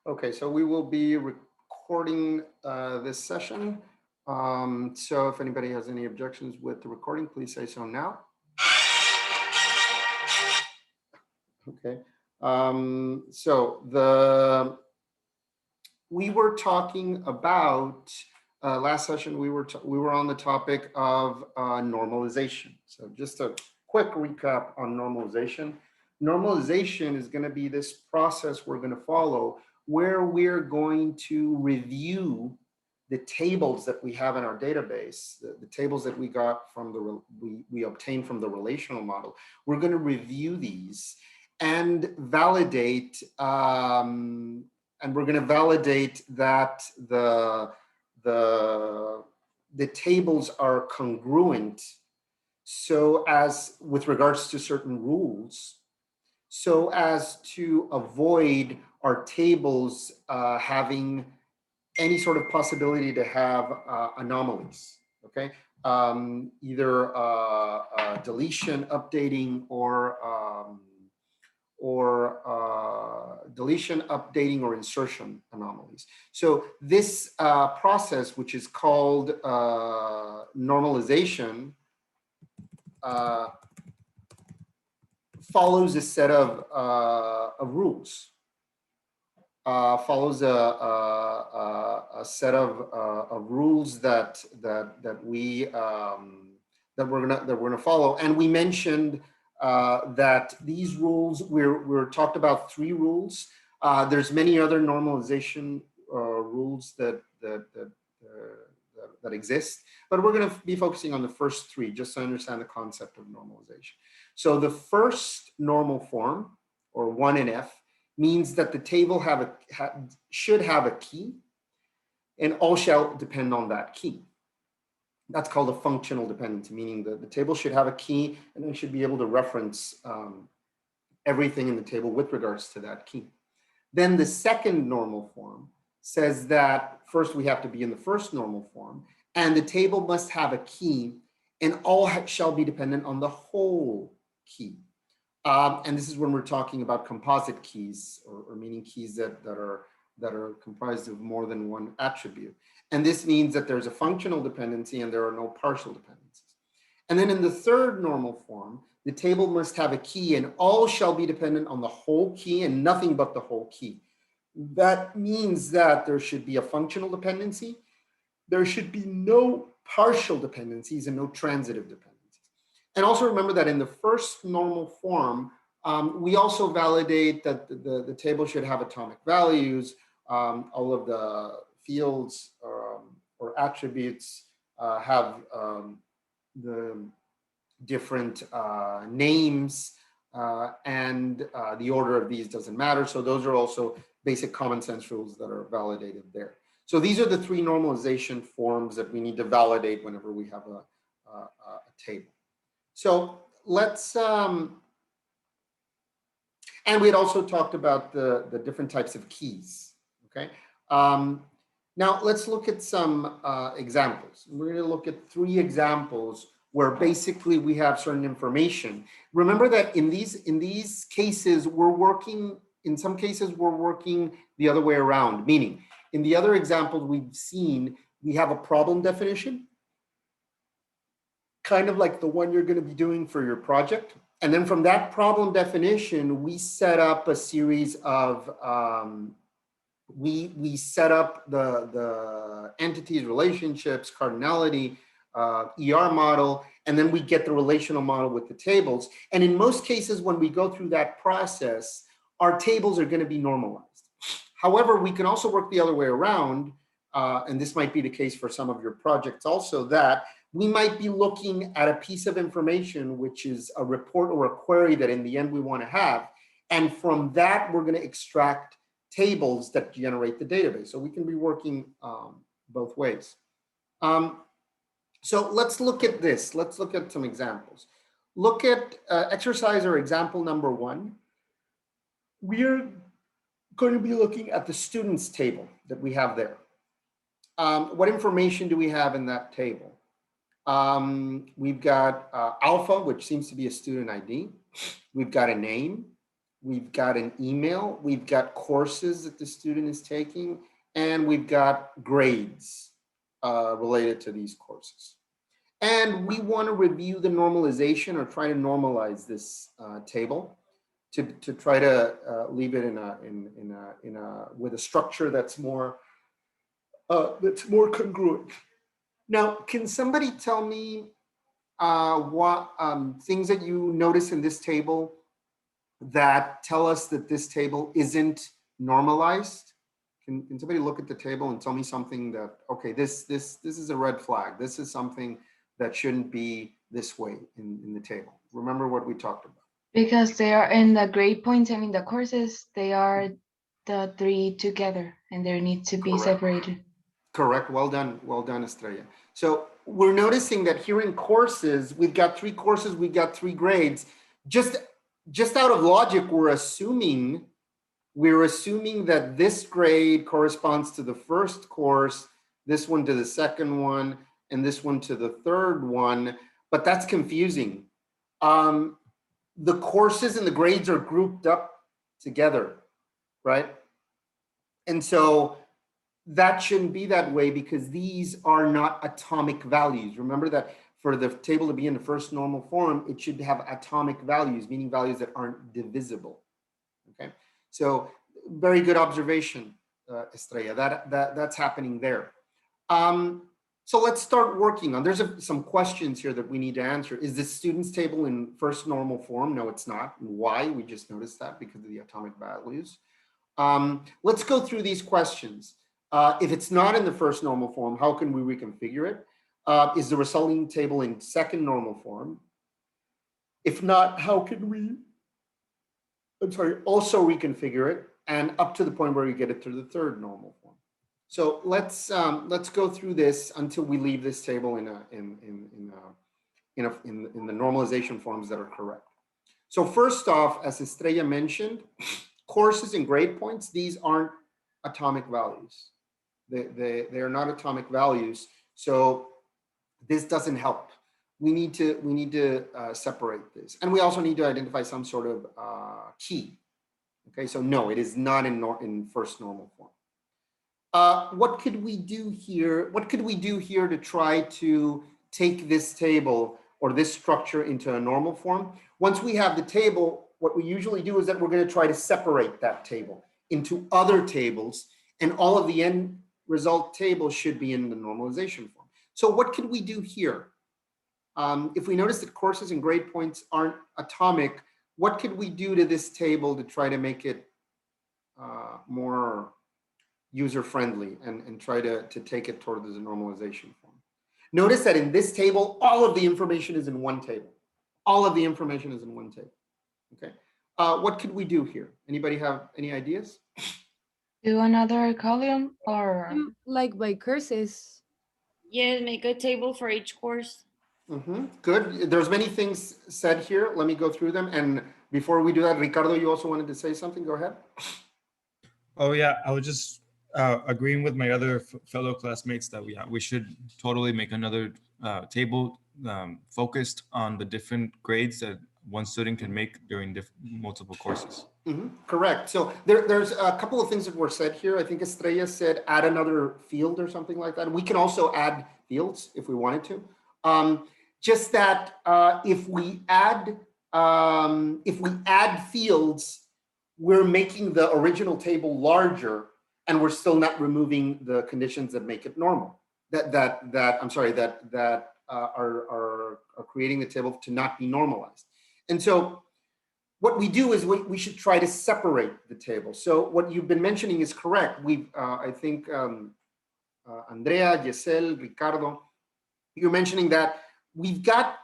Okay, so we will be recording this session. So if anybody has any objections with the recording, please say so now. Okay. We were talking about last session. We were on the topic of normalization. So just a quick recap on normalization. Normalization is going to be this process we're going to follow where we're going to review the tables that we have in our database, the tables that we got from we obtained from the relational model. We're going to review these and validate and we're going to validate that the tables are congruent so as with regards to certain rules, so as to avoid our tables having any sort of possibility to have anomalies. Okay, either deletion, updating, or deletion, updating, or insertion anomalies. So this process, which is called normalization, follows a set of rules. Follows a set of rules that we're gonna follow, and we mentioned that these rules, we're talked about 3 rules. There's many other normalization rules that exist, but we're going to be focusing on the first 3 just to understand the concept of normalization. So the first normal form, or 1NF, means that the table should have a key, and all shall depend on that key. That's called a functional dependency, meaning that the table should have a key and it should be able to reference everything in the table with regards to that key. Then the second normal form says that first we have to be in the first normal form, and the table must have a key, and all shall be dependent on the whole key. And this is when we're talking about composite keys, or meaning keys that are comprised of more than one attribute. And this means that there's a functional dependency and there are no partial dependencies. And then in the third normal form, the table must have a key and all shall be dependent on the whole key and nothing but the whole key. That means that there should be a functional dependency, there should be no partial dependencies and no transitive dependencies. And also remember that in the first normal form, we also validate that the table should have atomic values. All of the fields or attributes have the different names, and the order of these doesn't matter. So those are also basic common sense rules that are validated there. So these are the 3 normalization forms that we need to validate whenever we have a table. So let's, and we had also talked about the different types of keys, okay? Now let's look at some examples. We're gonna look at 3 examples where basically we have certain information. Remember that in these cases, in some cases we're working the other way around, meaning in the other examples we've seen, we have a problem definition, kind of like the one you're going to be doing for your project. And then from that problem definition, we set up a series of, we set up the entities, relationships, cardinality, ER model, and then we get the relational model with the tables. And in most cases, when we go through that process, our tables are going to be normalized. However, we can also work the other way around, and this might be the case for some of your projects also, that we might be looking at a piece of information, which is a report or a query that in the end we want to have. And from that, we're going to extract tables that generate the database. So we can be working both ways. So let's look at this. Let's look at some examples. Look at exercise or example number 1. We're going to be looking at the students table that we have there. What information do we have in that table? We've got alpha, which seems to be a student ID. We've got a name. we've got an email, we've got courses that the student is taking, and we've got grades related to these courses. And we want to review the normalization or try to normalize this table to try to leave it with a structure that's more congruent. Now, can somebody tell me what things that you notice in this table that tell us that this table isn't normalized? Can somebody look at the table and tell me something that, okay, this is a red flag. This is something that shouldn't be this way in the table. Remember what we talked about. Because they are in the grade points and in the courses, they are the three together and they need to be separated. Correct. Well done, Estrella. So we're noticing that here in courses, we've got 3 courses, we've got 3 grades. Just out of logic, we're assuming that this grade corresponds to the first course, this one to the second one, and this one to the third one, but that's confusing. The courses and the grades are grouped up together, right? And so that shouldn't be that way because these are not atomic values. Remember that for the table to be in the first normal form, it should have atomic values, meaning values that aren't divisible. Okay, so very good observation, Estrella. That's happening there. So let's start working on. There's some questions here that we need to answer. Is the students table in first normal form? No, it's not. Why? We just noticed that because of the atomic values. Let's go through these questions. If it's not in the first normal form, how can we reconfigure it? Is the resulting table in second normal form? If not, how can we, also reconfigure it and up to the point where we get it to the third normal form? So let's go through this until we leave this table in the normalization forms that are correct. So first off, as Estrella mentioned, courses and grade points, these aren't atomic values. They are not atomic values. So this doesn't help. We need to separate this. And we also need to identify some sort of key. Okay, so no, it is not in first normal form. What could we do here? What could we do here to try to take this table or this structure into a normal form? Once we have the table, what we usually do is that we're going to try to separate that table into other tables, and all of the end result tables should be in the normalization form. So what could we do here? If we notice that courses and grade points aren't atomic, what could we do to this table to try to make it more user-friendly and try to take it toward the normalization form? Notice that in this table, all of the information is in one table. All of the information is in one table. Okay. What could we do here? Anybody have any ideas? Do another column or like by courses. Yeah, make a table for each course. Good. There's many things said here. Let me go through them. And before we do that, Ricardo, you also wanted to say something. Go ahead. Oh yeah, I was just agreeing with my other fellow classmates that we should totally make another table focused on the different grades that one student can make during multiple courses. Correct. So there's a couple of things that were said here. I think Estrella said add another field or something like that. We can also add fields if we wanted to. Just that if we add fields, we're making the original table larger, and we're still not removing the conditions that make it normal. That are creating the table to not be normalized. And so what we do is we should try to separate the table. So what you've been mentioning is correct. I think Andrea, Giselle, Ricardo, you're mentioning that we've got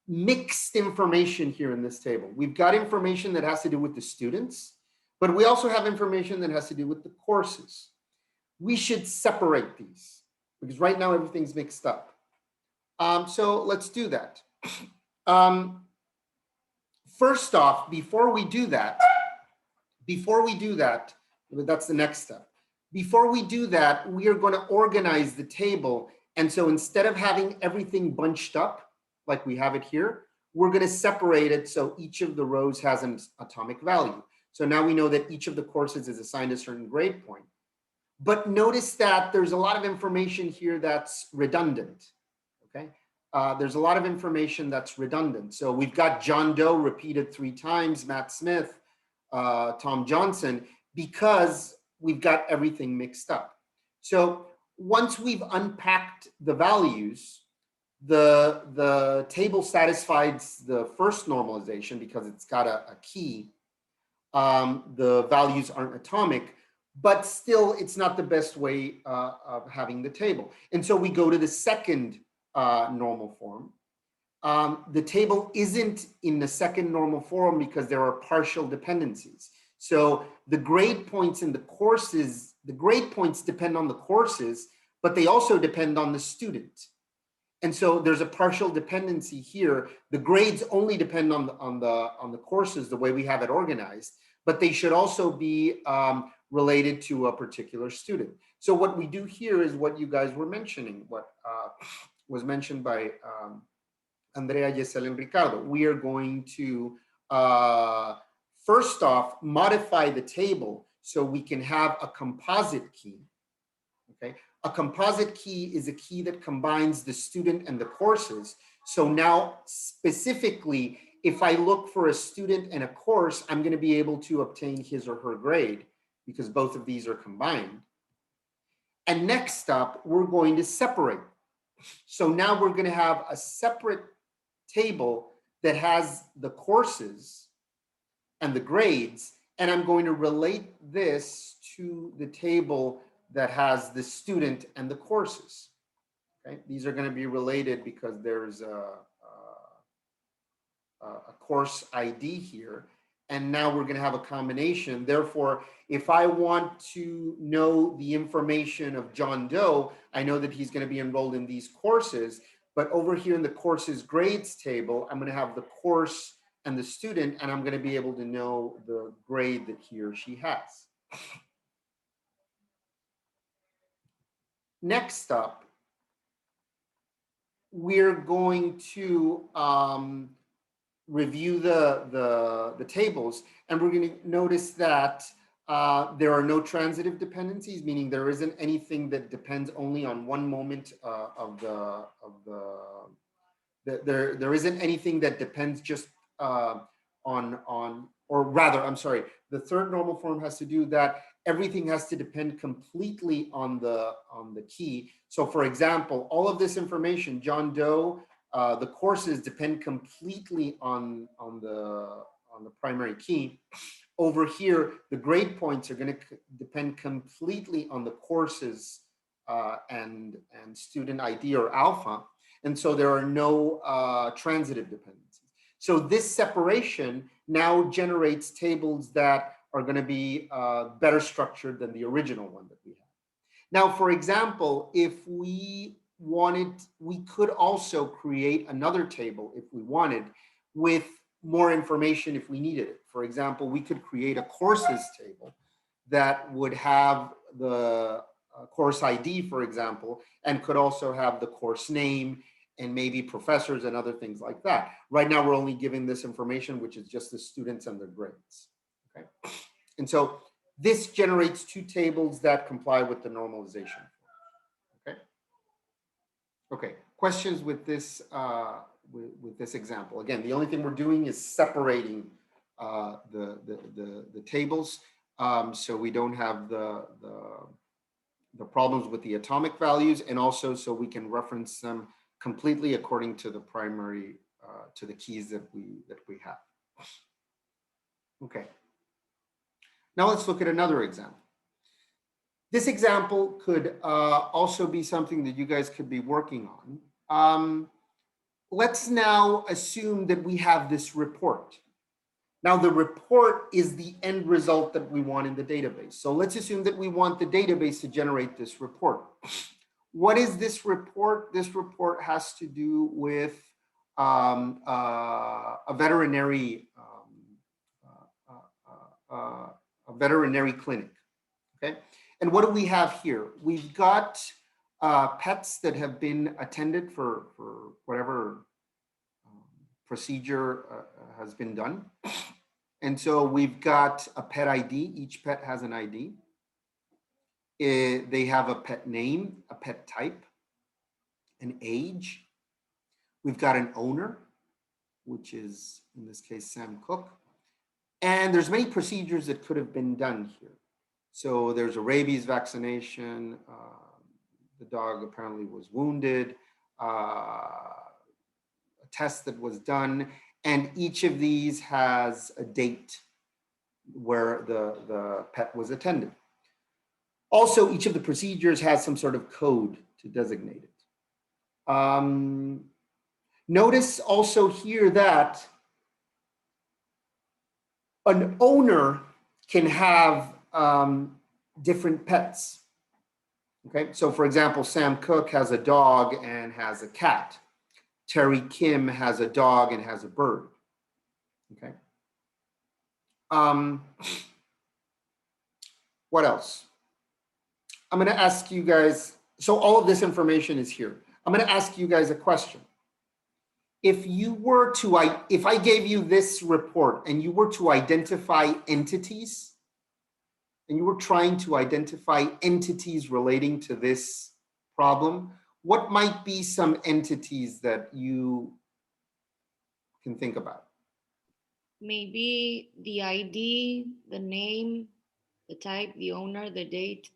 mixed information here in this table. We've got information that has to do with the students, but we also have information that has to do with the courses. We should separate these because right now everything's mixed up. So let's do that. First off, before we do that, that's the next step. Before we do that, we are going to organize the table. And so instead of having everything bunched up like we have it here, we're going to separate it so each of the rows has an atomic value. So now we know that each of the courses is assigned a certain grade point. But notice that there's a lot of information here that's redundant, okay? There's a lot of information that's redundant. So we've got John Doe repeated 3 times, Matt Smith, Tom Johnson, because we've got everything mixed up. So once we've unpacked the values, the table satisfies the first normalization because it's got a key. The values aren't atomic, but still it's not the best way of having the table. And so we go to the second normal form. The table isn't in the second normal form because there are partial dependencies. So the grade points in the courses, the grade points depend on the courses, but they also depend on the student. And so there's a partial dependency here. The grades only depend on the courses, the way we have it organized, but they should also be related to a particular student. So what we do here is what you guys were mentioning, what was mentioned by Andrea, Yesel, and Ricardo. We are going to, first off, modify the table so we can have a composite key, okay? A composite key is a key that combines the student and the courses. So now, specifically, if I look for a student and a course, I'm going to be able to obtain his or her grade because both of these are combined. And next up, we're going to separate. So now we're going to have a separate table that has the courses and the grades, and I'm going to relate this to the table that has the student and the courses. Okay, these are going to be related because there's a course ID here, and now we're going to have a combination. Therefore, if I want to know the information of John Doe, I know that he's going to be enrolled in these courses, but over here in the courses grades table, I'm going to have the course and the student, and I'm going to be able to know the grade that he or she has. Next up, we're going to review the tables, and we're going to notice that there are no transitive dependencies, meaning there isn't anything that depends only on one moment there isn't anything that depends just or rather, I'm sorry, the third normal form has to do that everything has to depend completely on the key. So for example, all of this information, John Doe, the courses depend completely on the primary key. Over here, the grade points are going to depend completely on the courses and student ID or alpha. And so there are no transitive dependencies. So this separation now generates tables that are going to be better structured than the original one that we had. Now, for example, if we wanted, we could also create another table if we wanted with more information if we needed it. For example, we could create a courses table that would have the course ID, for example, and could also have the course name and maybe professors and other things like that. Right now, we're only giving this information, which is just the students and their grades. Okay, and so this generates 2 tables that comply with the normalization. Okay. Okay. Questions with this with this example? Again, the only thing we're doing is separating the tables, so we don't have the problems with the atomic values, and also so we can reference them completely according to the primary to the keys that we have. Okay. Now let's look at another example. This example could also be something that you guys could be working on. Let's now assume that we have this report. Now the report is the end result that we want in the database. So let's assume that we want the database to generate this report. What is this report? This report has to do with a veterinary clinic. Okay, and what do we have here? We've got pets that have been attended for whatever procedure has been done. And so we've got a pet ID. Each pet has an ID. They have a pet name, a pet type, an age. We've got an owner, which is, in this case, Sam Cook. And there's many procedures that could have been done here. So there's a rabies vaccination. The dog apparently was wounded. A test that was done. And each of these has a date where the pet was attended. Also, each of the procedures has some sort of code to designate it. Notice also here that an owner can have different pets. Okay, so for example, Sam Cook has a dog and has a cat. Terry Kim has a dog and has a bird. Okay. What else? I'm going to ask you guys, so all of this information is here. I'm going to ask you guys a question. If I gave you this report and you were to identify entities, and you were trying to identify entities relating to this problem, what might be some entities that you can think about? Maybe the ID, the name, the type, the owner, the date.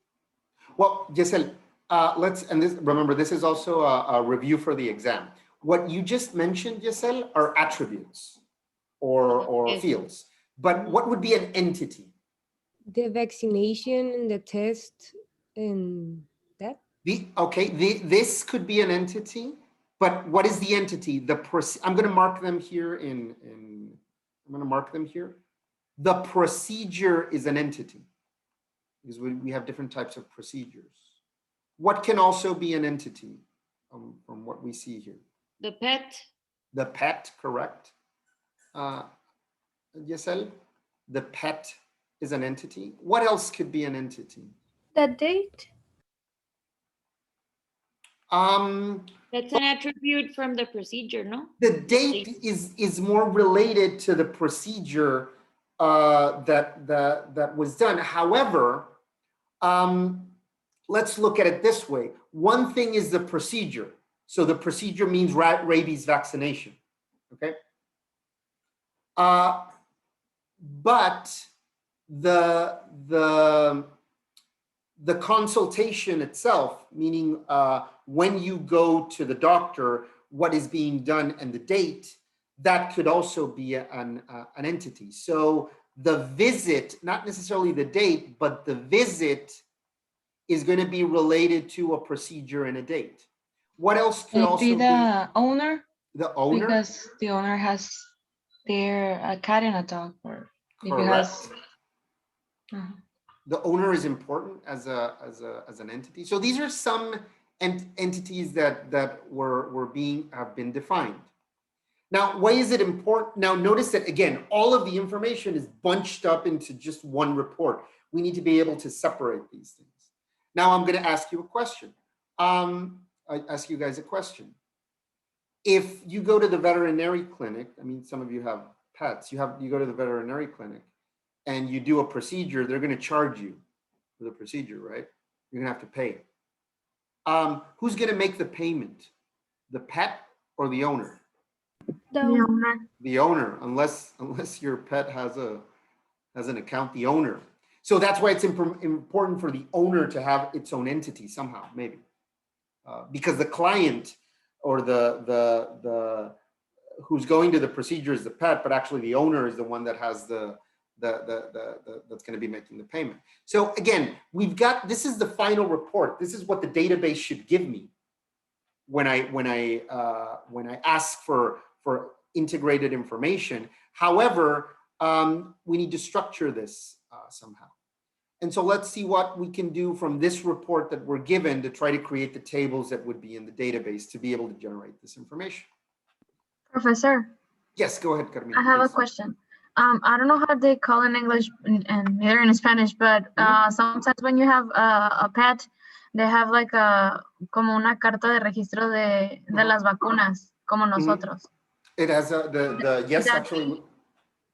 Well, Giselle, remember, this is also a review for the exam. What you just mentioned, Giselle, are attributes or Yes. fields. But what would be an entity? The vaccination and the test and that. This could be an entity, but what is the entity? I'm going to mark them here I'm going to mark them here. The procedure is an entity because we have different types of procedures. What can also be an entity from what we see here? The pet. The pet, correct. Giselle, the pet is an entity. What else could be an entity? The date? That's an attribute from the procedure, no? The date is more related to the procedure that was done. However, let's look at it this way. One thing is the procedure. So the procedure means rabies vaccination, okay? But the consultation itself, meaning when you go to the doctor, what is being done and the date, that could also be an entity. So the visit, not necessarily the date, but the visit is going to be related to a procedure and a date. What else could also Maybe the owner, the owner? because the owner has a cat and a dog, or if it Correct. has. The owner is important as an entity. So these are some entities that have been defined. Now, why is it important? Now, notice that again, all of the information is bunched up into just one report. We need to be able to separate these things. Now, I'm going to ask you a question. I ask you guys a question. If you go to the veterinary clinic, I mean, some of you have pets. You go to the veterinary clinic and you do a procedure, they're going to charge you for the procedure, right? You're going to have to pay. Who's going to make the payment? The pet or the owner? The owner. The owner, unless your pet has an account, the owner. So that's why it's important for the owner to have its own entity somehow, maybe, because the client or the who's going to the procedure is the pet, but actually the owner is the one that has that's going to be making the payment. So again, this is the final report. This is what the database should give me when I ask for integrated information. However, we need to structure this somehow. And so let's see what we can do from this report that we're given to try to create the tables that would be in the database to be able to generate this information. Professor, Yes, go ahead, Carmina. I have a please. question. I don't know how they call in English and neither in Spanish, but sometimes when you have a pet, they have like como una carta de registro de las vacunas, como nosotros. It has yes, that actually.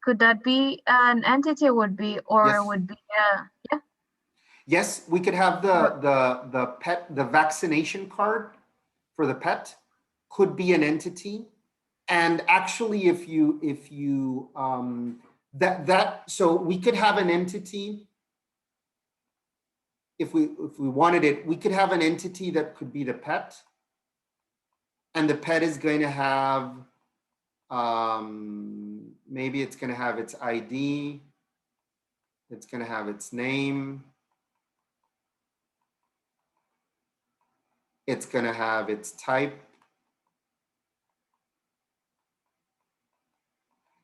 Could that be an entity would be, or Yes. would be, yeah, Yes, we could have the vaccination card for the pet could be an entity. And actually, if you so we could have an entity if we wanted it, we could have an entity that could be the pet, and the pet is going to have maybe it's going to have its ID, it's going to have its name, it's going to have its type.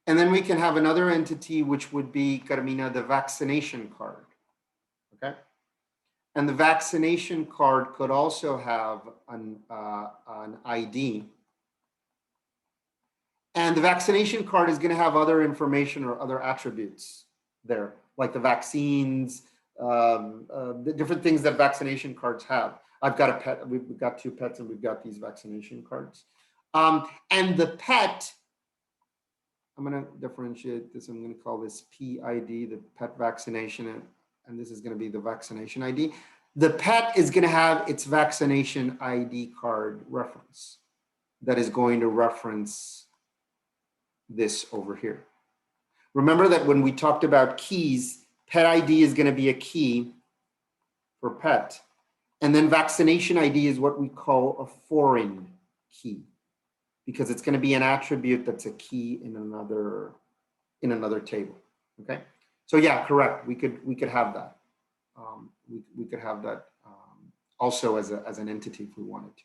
And then we can have another entity, which would be, Carmina, the vaccination card, okay? And the vaccination card could also have an ID. And the vaccination card is going to have other information or other attributes there, like the vaccines, the different things that vaccination cards have. I've got a pet, we've got 2 pets, and we've got these vaccination cards. And the pet, I'm going to differentiate this. I'm going to call this PID, the pet vaccination, and this is going to be the vaccination ID. The pet is going to have its vaccination ID card reference that is going to reference this over here. Remember that when we talked about keys, pet ID is going to be a key for pet. And then vaccination ID is what we call a foreign key, because it's going to be an attribute that's a key in another table. Okay, so yeah, correct. We could have that. We could have that also as an entity if we wanted to.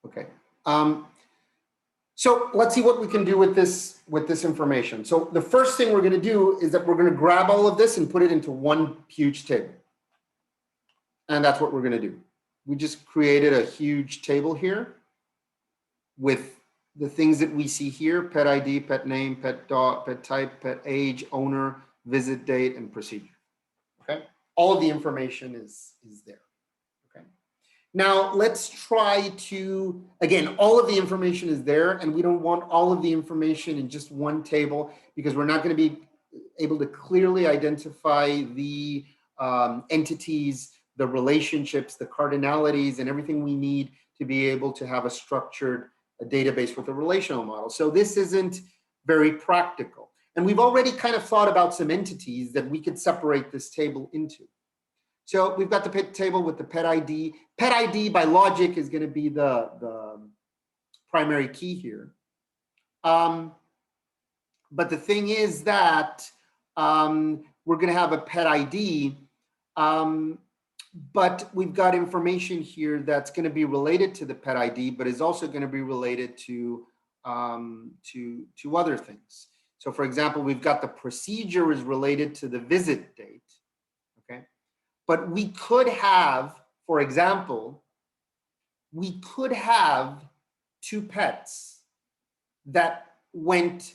Okay. So let's see what we can do with this information. So the first thing we're going to do is that we're going to grab all of this and put it into one huge table. And that's what we're going to do. We just created a huge table here with the things that we see here: pet ID, pet name, pet dog, pet type, pet age, owner, visit date, and procedure. Okay, all of the information is there. Okay, now let's try to, again, all of the information is there, and we don't want all of the information in just one table, because we're not going to be able to clearly identify the entities, the relationships, the cardinalities, and everything we need to be able to have a structured database with a relational model. So this isn't very practical. And we've already kind of thought about some entities that we could separate this table into. So we've got the pet table with the pet ID. Pet ID by logic is going to be the primary key here. But the thing is that we're going to have a pet ID, but we've got information here that's going to be related to the pet ID, but is also going to be related to other things. So for example, we've got the procedure is related to the visit date, okay? But we could have, for example, we could have 2 pets that went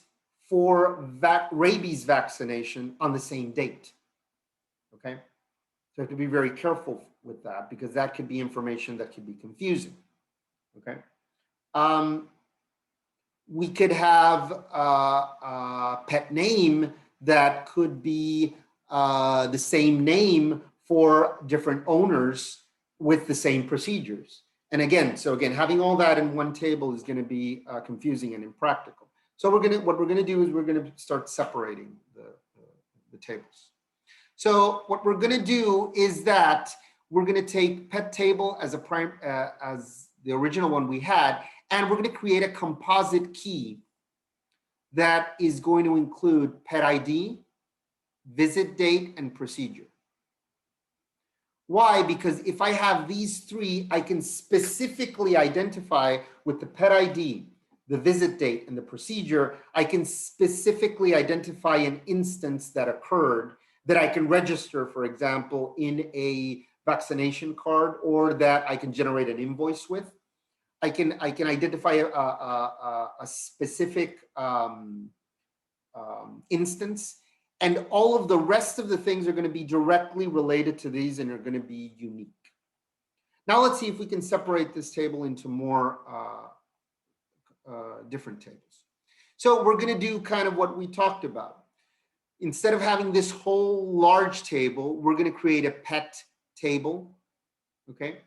for rabies vaccination on the same date, okay? So you have to be very careful with that, because that could be information that could be confusing, okay? We could have a pet name that could be the same name for different owners with the same procedures. And again, having all that in one table is going to be confusing and impractical. So what we're going to do is we're going to start separating the tables. So what we're going to do is that we're going to take pet table as as the original one we had, and we're going to create a composite key that is going to include pet ID, visit date, and procedure. Why? Because if I have these 3, I can specifically identify with the pet ID, the visit date, and the procedure. I can specifically identify an instance that occurred that I can register, for example, in a vaccination card, or that I can generate an invoice with. I can identify a specific instance, and all of the rest of the things are going to be directly related to these and are going to be unique. Now let's see if we can separate this table into more different tables. So we're going to do kind of what we talked about. Instead of having this whole large table, we're going to create a pet table, okay,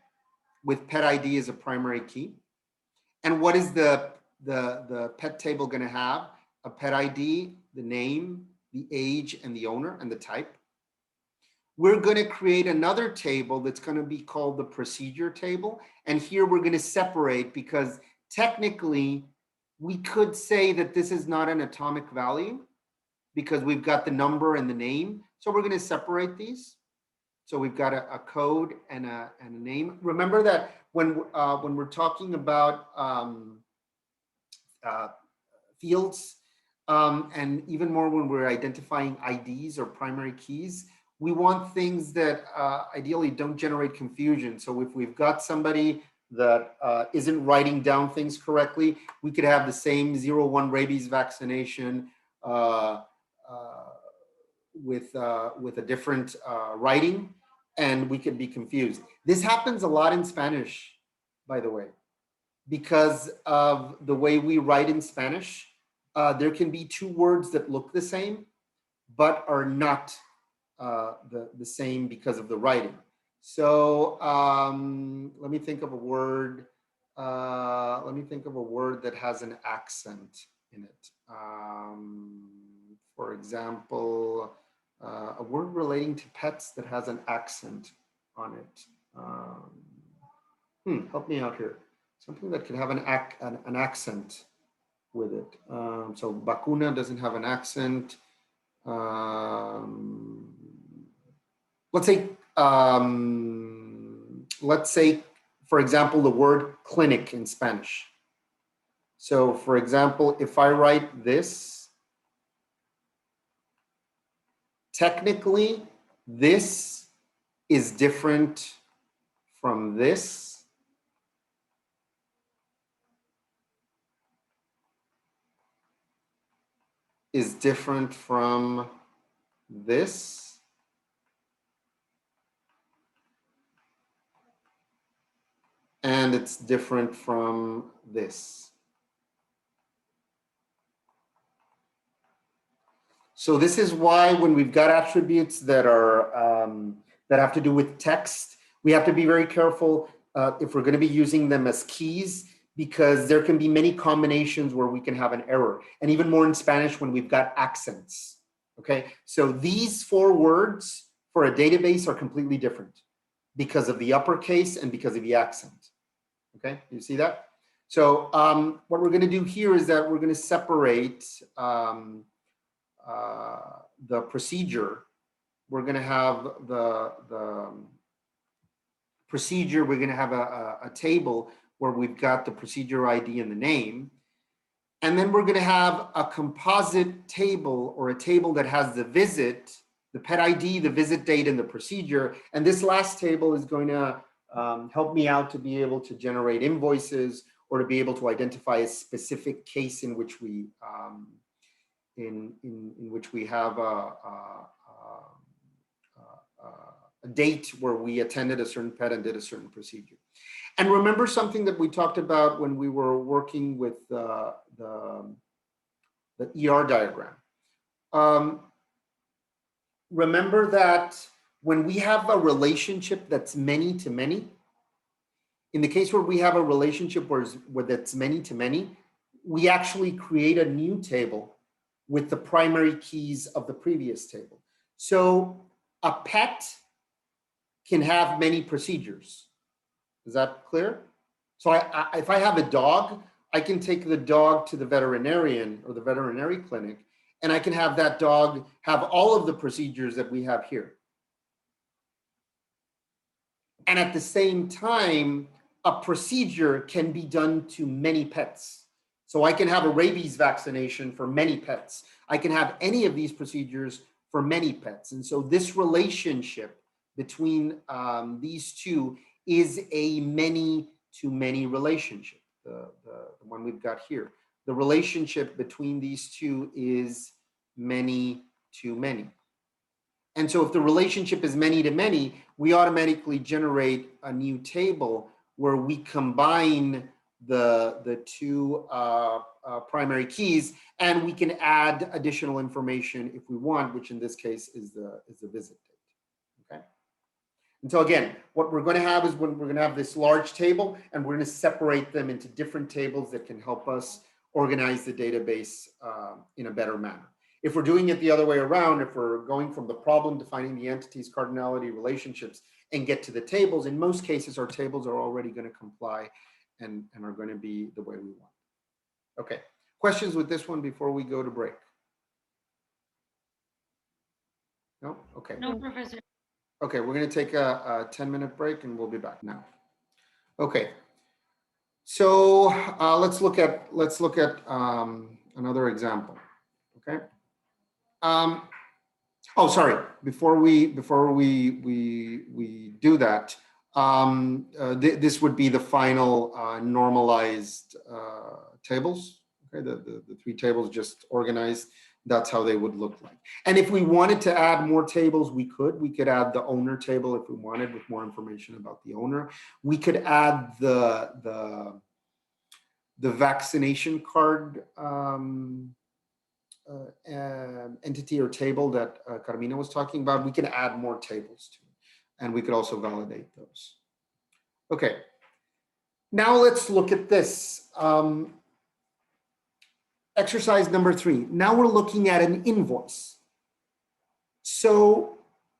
with pet ID as a primary key. And what is the pet table going to have? A pet ID, the name, the age, and the owner, and the type. We're going to create another table that's going to be called the procedure table. And here we're going to separate, because technically we could say that this is not an atomic value because we've got the number and the name. So we're going to separate these. So we've got a code and a name. Remember that when we're talking about fields, and even more when we're identifying IDs or primary keys, we want things that ideally don't generate confusion. So if we've got somebody that isn't writing down things correctly, we could have the same 0-1 rabies vaccination with a different writing, and we could be confused. This happens a lot in Spanish, by the way, because of the way we write in Spanish. There can be two words that look the same, but are not the same because of the writing. So let me think of a word. Let me think of a word that has an accent in it. For example, a word relating to pets that has an accent on it. Help me out here. Something that could have an accent with it. So vacuna doesn't have an accent. Let's say, for example, the word clinic in Spanish. So for example, if I write this, technically this is different from this. Is different from this. And it's different from this. So this is why when we've got attributes that are that have to do with text, we have to be very careful if we're going to be using them as keys, because there can be many combinations where we can have an error, and even more in Spanish when we've got accents. Okay, so these 4 words for a database are completely different because of the uppercase and because of the accent. Okay, you see that? So what we're going to do here is that we're going to separate the procedure. We're going to have the procedure. We're going to have a table where we've got the procedure ID and the name. And then we're going to have a composite table, or a table that has the visit, the pet ID, the visit date, and the procedure. And this last table is going to help me out to be able to generate invoices, or to be able to identify a specific case in which we in which we have a date where we attended a certain pet and did a certain procedure. And remember something that we talked about when we were working with the ER diagram. Remember that when we have a relationship that's many to many, in the case where we have a relationship where that's many to many, we actually create a new table with the primary keys of the previous table. So a pet can have many procedures. Is that clear? So if I have a dog, I can take the dog to the veterinarian or the veterinary clinic, and I can have that dog have all of the procedures that we have here. And at the same time, a procedure can be done to many pets. So I can have a rabies vaccination for many pets. I can have any of these procedures for many pets. And so this relationship between these two is a many-to-many relationship, the one we've got here. The relationship between these two is many-to-many. And so if the relationship is many-to-many, we automatically generate a new table where we combine the two primary keys, and we can add additional information if we want, which in this case is the visit date. Okay. And so again, what we're going to have is we're going to have this large table, and we're going to separate them into different tables that can help us organize the database in a better manner. If we're doing it the other way around, if we're going from the problem, defining the entities, cardinality, relationships, and get to the tables, in most cases, our tables are already going to comply and are going to be the way we want. Okay, questions with this one before we go to break? No? Okay. No, Professor. Okay, we're going to take a 10-minute break and we'll be back now. Okay, so let's look at another example. Okay. Oh, sorry. Before we do that, this would be the final normalized tables. Okay, the three tables just organized. That's how they would look like. And if we wanted to add more tables, we could add the owner table if we wanted, with more information about the owner. We could add the vaccination card entity or table that Carmina was talking about. We can add more tables to it, and we could also validate those. Okay, now let's look at this. Exercise number 3. Now we're looking at an invoice. So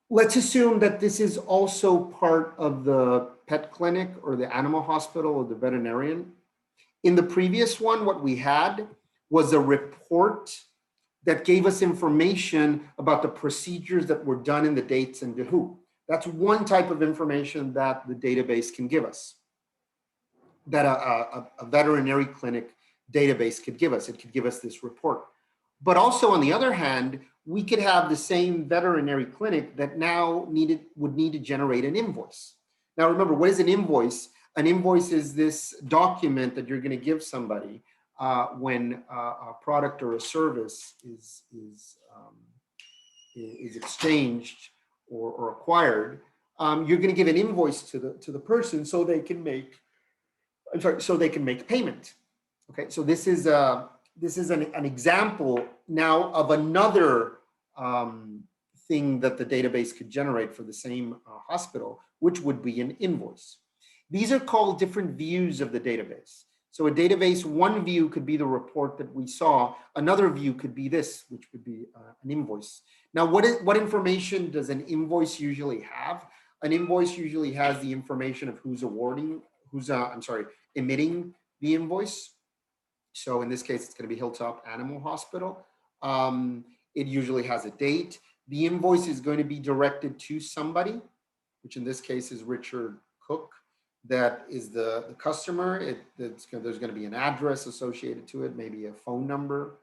let's assume that this is also part of the pet clinic or the animal hospital or the veterinarian. In the previous one, what we had was a report that gave us information about the procedures that were done and the dates and the who. That's one type of information that the database can give us, that a veterinary clinic database could give us. It could give us this report. But also, on the other hand, we could have the same veterinary clinic that now would need to generate an invoice. Now remember, what is an invoice? An invoice is this document that you're going to give somebody when a product or a service is exchanged or acquired. You're going to give an invoice to the person so they can make, so they can make payment. Okay, so this is an example now of another thing that the database could generate for the same hospital, which would be an invoice. These are called different views of the database. So a database, one view could be the report that we saw. Another view could be this, which would be an invoice. Now, what information does an invoice usually have? An invoice usually has the information of who's emitting the invoice. So in this case, it's going to be Hilltop Animal Hospital. It usually has a date. The invoice is going to be directed to somebody, which in this case is Richard Cook. That is the customer. There's going to be an address associated to it, maybe a phone number.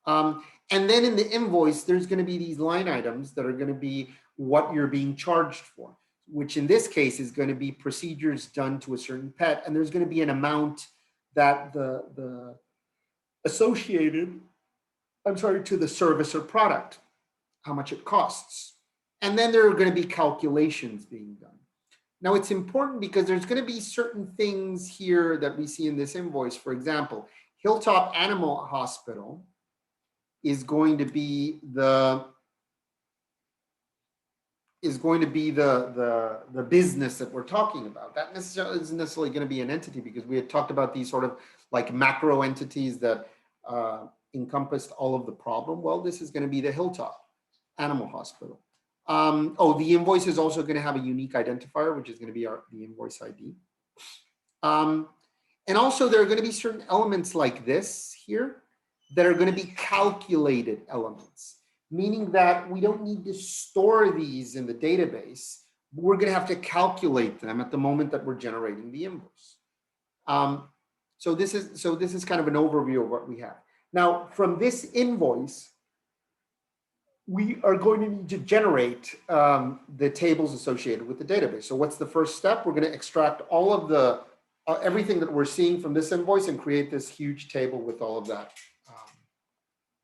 And then in the invoice, there's going to be these line items that are going to be what you're being charged for, which in this case is going to be procedures done to a certain pet. And there's going to be an amount that the associated, to the service or product, how much it costs. And then there are going to be calculations being done. Now it's important because there's going to be certain things here that we see in this invoice. For example, Hilltop Animal Hospital is going to be the business that we're talking about. That isn't necessarily going to be an entity, because we had talked about these sort of like macro entities that encompassed all of the problem. Well, this is going to be the Hilltop Animal Hospital. The invoice is also going to have a unique identifier, which is going to be the invoice ID. And also there are going to be certain elements like this here that are going to be calculated elements, meaning that we don't need to store these in the database. We're going to have to calculate them at the moment that we're generating the invoice. So this is kind of an overview of what we have. Now, from this invoice, we are going to need to generate the tables associated with the database. So what's the first step? We're going to extract all of the everything that we're seeing from this invoice and create this huge table with all of that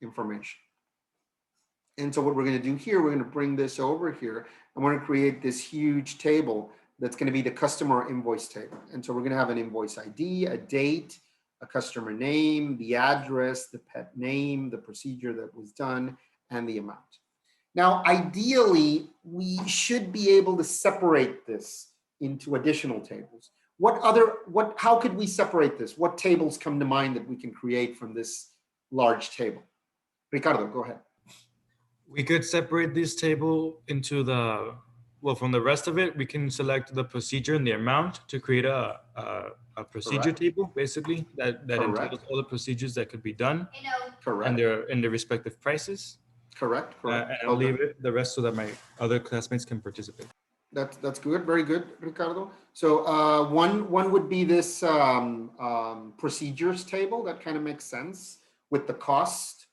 information. And so what we're going to do here, we're going to bring this over here, and we're going to create this huge table that's going to be the customer invoice table. And so we're going to have an invoice ID, a date, a customer name, the address, the pet name, the procedure that was done, and the amount. Now, ideally, we should be able to separate this into additional tables. How could we separate this? What tables come to mind that we can create from this large table? Ricardo, go ahead. We could separate this table into from the rest of it, we can select the procedure and the amount to create a procedure Correct. table, basically, that Correct. entails all the procedures that could be done Correct. and their respective prices. Correct. And I'll leave the rest so that my other classmates can participate. That's good. Very good, Ricardo. So one would be this procedures table. That kind of makes sense with the cost,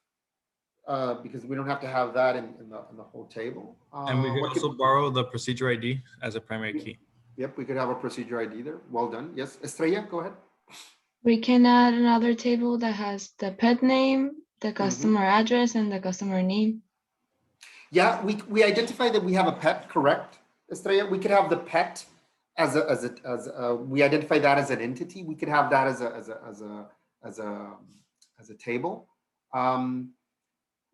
because we don't have to have that in the whole table. And we could also borrow the procedure ID as a primary key. Yep, we could have a procedure ID there. Well done. Yes, Estrella, go ahead. We can add another table that has the pet name, the customer address, and the customer name. Yeah, we identify that we have a pet, correct, Estrella? We could have the pet we identify that as an entity. We could have that as a table.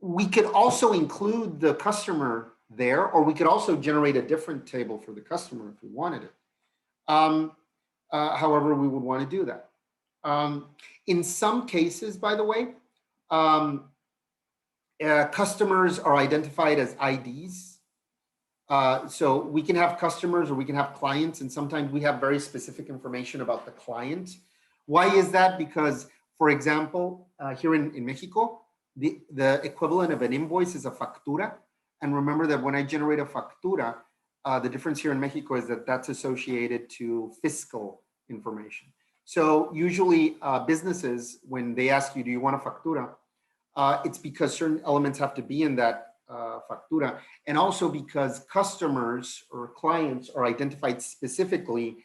We could also include the customer there, or we could also generate a different table for the customer if we wanted it. However, we would want to do that. In some cases, by the way, customers are identified as IDs. So we can have customers or we can have clients, and sometimes we have very specific information about the client. Why is that? Because, for example, here in Mexico, the equivalent of an invoice is a factura. And remember that when I generate a factura, the difference here in Mexico is that that's associated to fiscal information. So usually businesses, when they ask you, do you want a factura? It's because certain elements have to be in that factura. And also because customers or clients are identified specifically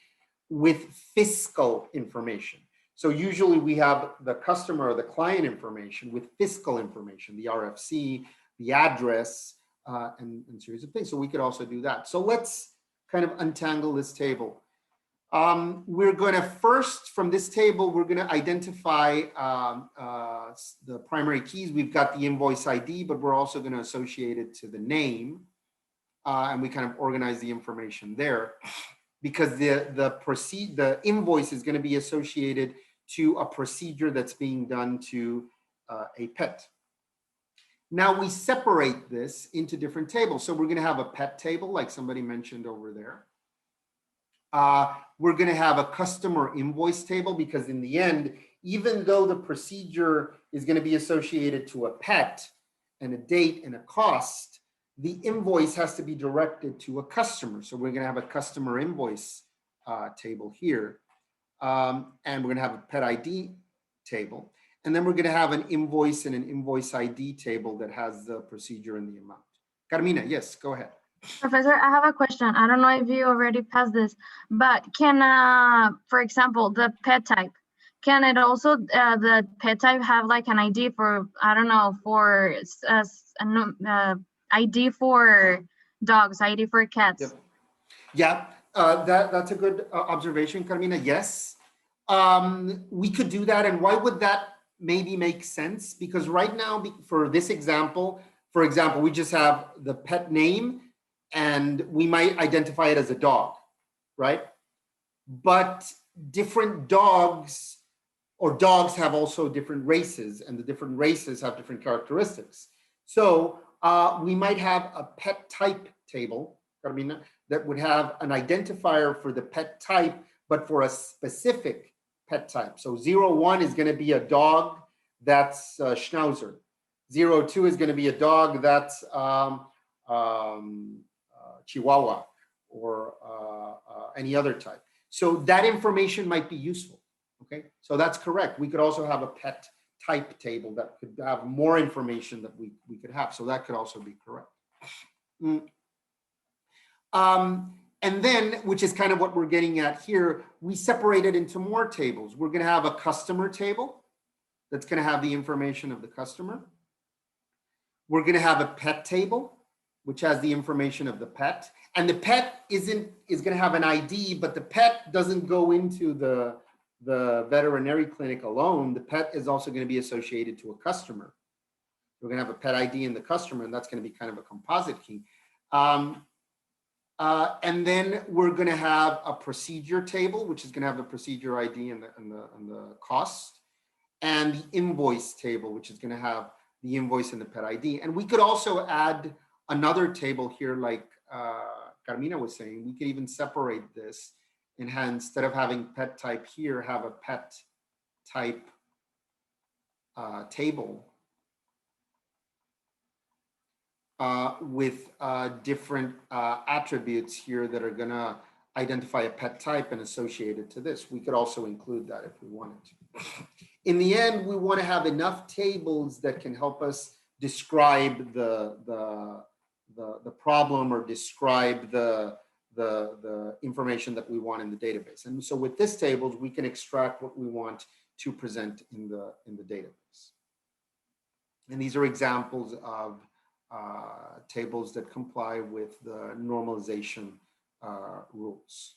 with fiscal information. So usually we have the customer or the client information with fiscal information, the RFC, the address, and series of things. So we could also do that. So let's kind of untangle this table. We're going to first, from this table, we're going to identify the primary keys. We've got the invoice ID, but we're also going to associate it to the name. And we kind of organize the information there, because the invoice is going to be associated to a procedure that's being done to a pet. Now we separate this into different tables. So we're going to have a pet table, like somebody mentioned over there. We're going to have a customer invoice table, because in the end, even though the procedure is going to be associated to a pet and a date and a cost, the invoice has to be directed to a customer. So we're going to have a customer invoice table here. And we're going to have a pet ID table. And then we're going to have an invoice and an invoice ID table that has the procedure and the amount. Carmina, yes, go ahead. Professor, I have a question. I don't know if you already passed this, but can, for example, the pet type, can it also, the pet type have like an ID for, I don't know, for ID for dogs, ID for cats? Yep. Yeah, that's a good observation, Carmina. Yes, we could do that. And why would that maybe make sense? Because right now, for this example, for example, we just have the pet name, and we might identify it as a dog, right? But different dogs, or dogs, have also different races, and the different races have different characteristics. So we might have a pet type table, Carmina, that would have an identifier for the pet type, but for a specific pet type. So 01 is going to be a dog that's Schnauzer. 02 is going to be a dog that's Chihuahua, or any other type. So that information might be useful. Okay, so that's correct. We could also have a pet type table that could have more information that we could have. So that could also be correct. And then, which is kind of what we're getting at here, we separate it into more tables. We're going to have a customer table that's going to have the information of the customer. We're going to have a pet table, which has the information of the pet. And the pet is going to have an ID, but the pet doesn't go into the veterinary clinic alone. The pet is also going to be associated to a customer. We're going to have a pet ID in the customer, and that's going to be kind of a composite key. And then we're going to have a procedure table, which is going to have the procedure ID and the cost, and the invoice table, which is going to have the invoice and the pet ID. And we could also add another table here, like Carmina was saying. We could even separate this and instead of having pet type here, have a pet type table with different attributes here that are going to identify a pet type and associate it to this. We could also include that if we wanted to. In the end, we want to have enough tables that can help us describe the problem or describe the information that we want in the database. And so with this tables, we can extract what we want to present in the database. And these are examples of tables that comply with the normalization rules.